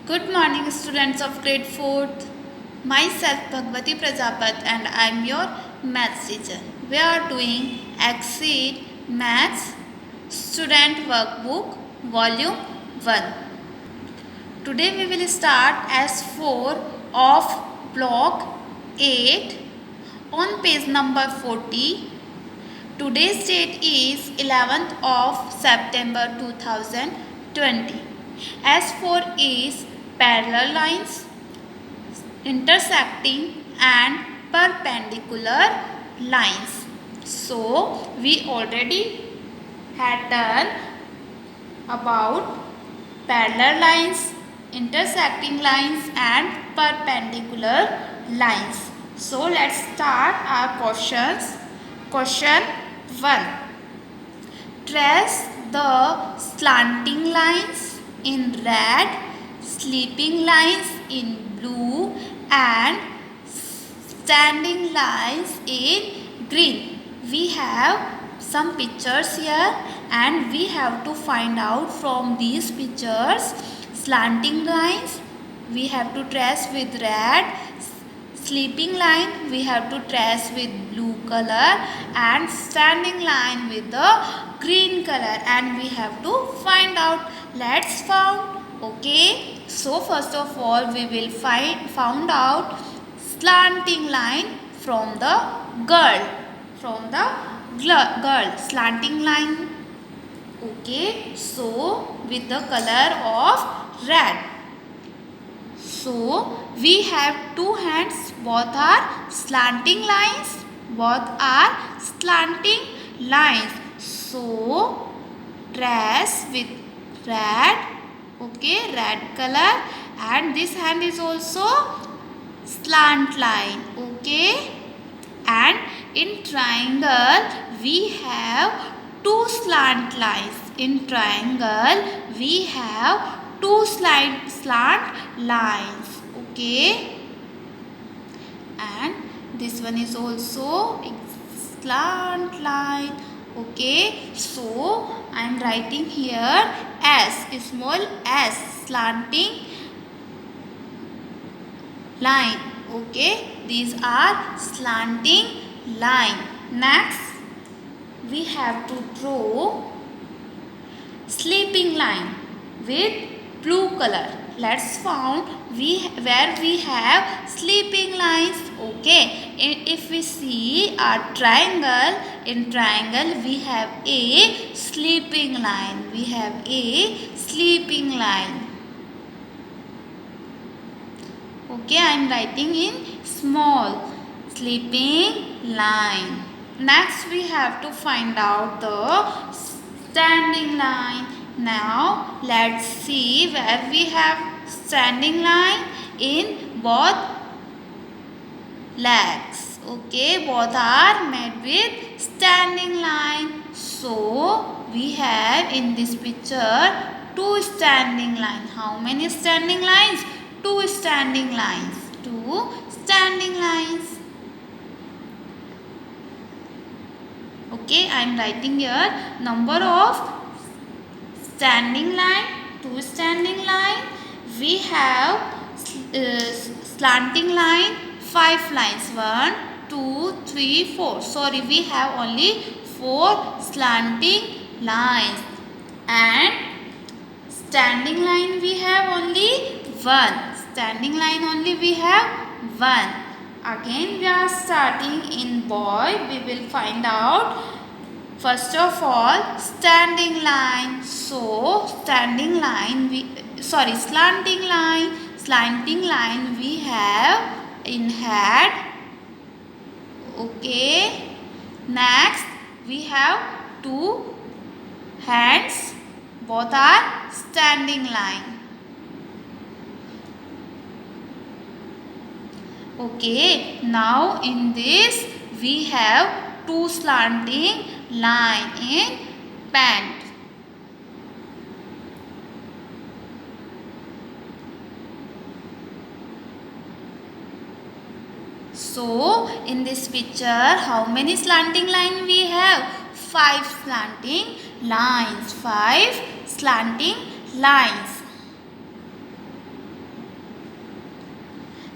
Good morning, students of grade 4th. Myself, Bhagwati Prajapat, and I am your maths teacher. We are doing Exceed Maths Student Workbook Volume 1. Today we will start S4 of Block 8 on page number 40. Today's date is 11th of September 2020. S4 is parallel lines, intersecting and perpendicular lines. So we already had done about parallel lines, intersecting lines and perpendicular lines. So let's start our questions. Question 1. Trace the slanting lines in red, sleeping lines in blue and standing lines in green. We have some pictures here and we have to find out from these pictures slanting lines we have to trace with red, sleeping line we have to trace with blue color and standing line with the green color, and we have to find out. Let's found. Okay, so first of all we will found out slanting line from the girl, slanting line. Okay, so with the color of red. So we have two hands, both are slanting lines, both are slanting lines. So trace with red, okay, red color, and this hand is also slant line, okay. And in triangle we have two slant lines. In triangle we have two slant lines, okay. And this one is also slant line, okay. So I am writing here S, small s, slanting line, okay. These are slanting line. Next we have to draw sleeping line with blue color. Let's found where we have sleeping lines, okay. If we see a triangle, in triangle we have a sleeping line, we have a sleeping line, okay. I am writing in small, sleeping line. Next we have to find out the standing line. Now let's see where we have standing line in both legs, okay. Both are made with standing line. So we have in this picture two standing lines. How many standing lines? Two standing lines. Two standing lines. Okay, I am writing here number of standing line, two standing line. We have slanting line, 5 lines. 1, 2, 3, 4. Sorry, we have only 4 slanting lines. And standing line we have only 1. Standing line only we have 1. Again we are starting in boy. We will find out first of all standing line. So standing line slanting line we have in head, okay. Next we have two hands, both are standing line, okay. Now in this we have two slanting line in pant. So in this picture how many slanting line we have? 5 slanting lines. 5 slanting lines.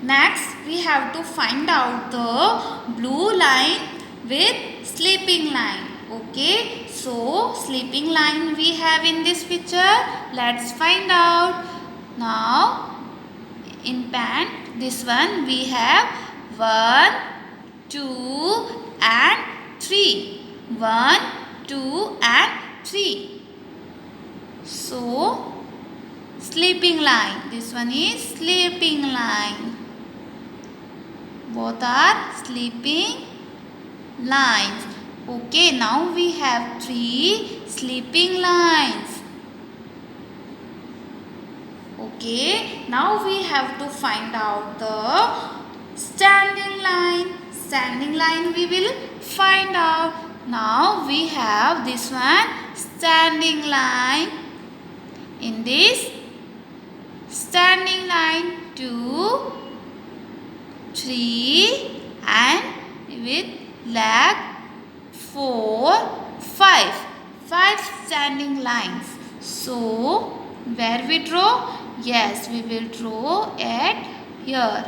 Next, we have to find out the blue line with sleeping line. Okay, so sleeping line we have in this picture. Let's find out. Now, in pen, this one we have 1, 2 and 3. 1, 2 and 3. So, sleeping line. This one is sleeping line. Both are sleeping lines. Okay, now we have 3 sleeping lines. Okay, now we have to find out the standing line. Standing line we will find out. Now we have this one standing line. In this standing line 2, 3 and with leg 4, 5. 5 standing lines. So, where we draw? Yes, we will draw at here.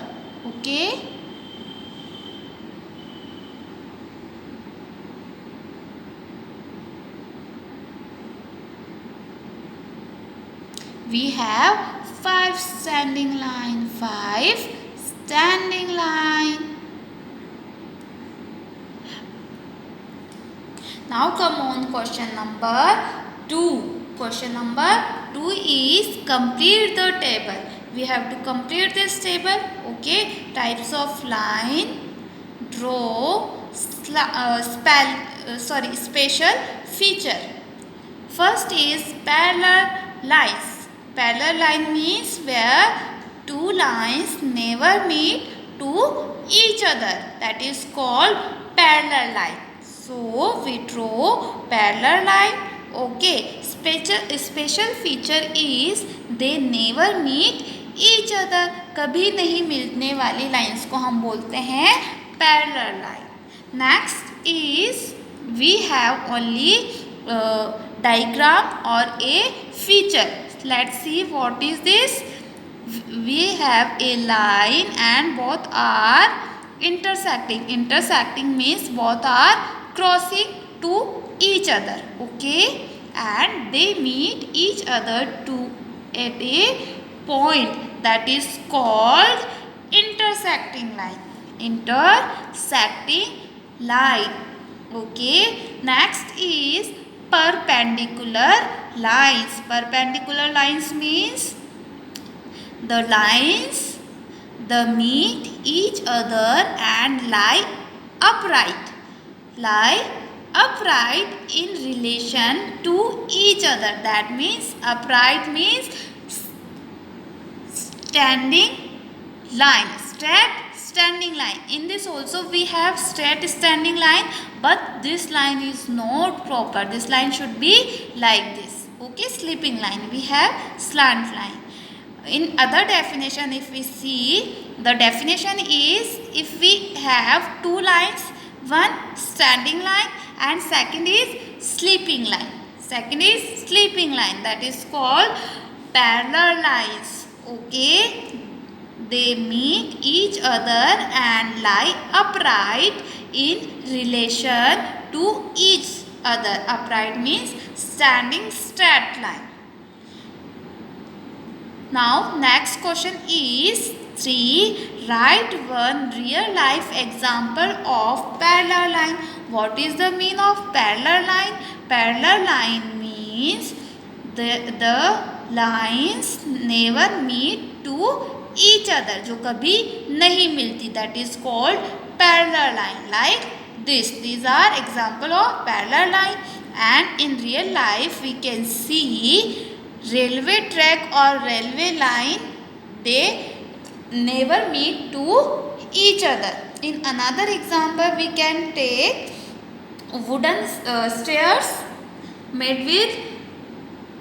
Okay. We have 5 standing line. 5 standing line. Now come on question number 2. Question number 2 is complete the table. We have to complete this table. Okay. Types of line, draw, special feature. First is parallel lines. Parallel line means where two lines never meet to each other. That is called parallel line. So we draw parallel line. Okay. Special feature is they never meet each other. कभी नहीं मिलने वाली lines को हम बोलते हैं parallel line. Next is we have only diagram or a feature. Let's see what is this. We have a line and both are intersecting. Intersecting means both are crossing to each other. Okay, and they meet each other at a point, that is called intersecting line. Intersecting line. Okay, next is perpendicular lines. Perpendicular lines means the lines that meet each other and lie upright. Lie upright in relation to each other. That means upright means standing line. Straight standing line. In this also we have straight standing line, but this line is not proper. This line should be like this. Okay, sleeping line. We have slant line. In other definition, if we see, the definition is if we have two lines, one standing line and second is sleeping line. Second is sleeping line. That is called parallel lines. Okay. They meet each other and lie upright in relation to each other. Upright means standing straight line. Now next question is 3. Write one real life example of parallel line. What is the meaning of parallel line? Parallel line means the lines never meet to each other, जो कभी नहीं मिलती. That is called parallel line. Like this. These are example of parallel line. And in real life we can see railway track or railway line, they never meet to each other. In another example we can take wooden stairs made with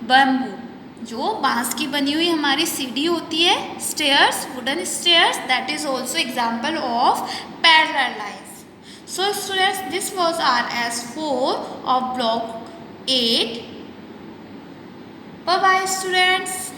bamboo. जो बांस की बनी हुई हमारी सीढ़ी होती है, stairs, wooden stairs, that is also example of parallel lines. So students, this was our S4 of block 8. Bye bye students.